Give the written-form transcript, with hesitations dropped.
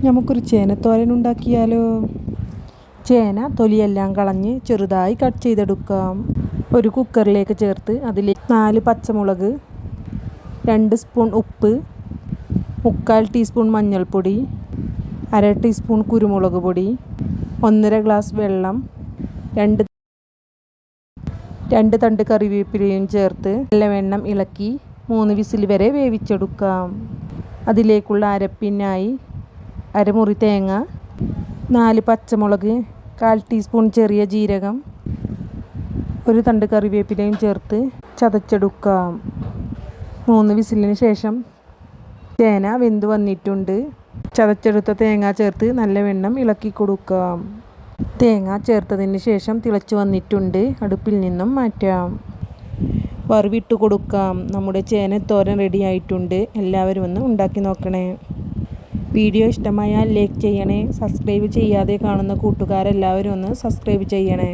നമുക്കൊരു ചേനത്തോരൻ ഉണ്ടാക്കിയാലോ? ചേന തൊലിയെല്ലാം കളഞ്ഞ് ചെറുതായി കട്ട് ചെയ്തെടുക്കാം. ഒരു കുക്കറിലേക്ക് ചേർത്ത് അതിൽ 4 പച്ചമുളക്, 2 സ്പൂൺ ഉപ്പ്, 1/4 ടീസ്പൂൺ മഞ്ഞൾപ്പൊടി, 1/2 ടീസ്പൂൺ കുരുമുളക് പൊടി, 1.5 ഗ്ലാസ് വെള്ളം, 2 തണ്ട് കറിവേപ്പിലയും ചേർത്ത് നല്ലവണ്ണം ഇളക്കി 3 വിസിൽ വരെ വേവിച്ചെടുക്കാം. അതിലേക്കുള്ള അരപ്പിനായി അരമുറി തേങ്ങ, 4 പച്ചമുളക്, 1/4 ടീസ്പൂൺ ചെറിയ ജീരകം, 1 തണ്ട് കറിവേപ്പിലയും ചേർത്ത് ചതച്ചെടുക്കാം. 3 വിസിലിന് ശേഷം ചേന വെന്ത് വന്നിട്ടുണ്ട്. ചതച്ചെടുത്ത തേങ്ങ ചേർത്ത് നല്ലവണ്ണം ഇളക്കി കൊടുക്കാം. തേങ്ങ ചേർത്തതിന് ശേഷം തിളച്ച് വന്നിട്ടുണ്ട്. അടുപ്പിൽ നിന്നും മാറ്റാം. വറവിട്ട് കൊടുക്കാം. നമ്മുടെ ചേനത്തോരൻ റെഡി ആയിട്ടുണ്ട്. എല്ലാവരും ഒന്ന് ഉണ്ടാക്കി നോക്കണേ. വീഡിയോ ഇഷ്ടമായാൽ ലൈക്ക് ചെയ്യണേ. സബ്സ്ക്രൈബ് ചെയ്യാതെ കാണുന്ന കൂട്ടുകാരെല്ലാവരും ഒന്ന് സബ്സ്ക്രൈബ് ചെയ്യണേ.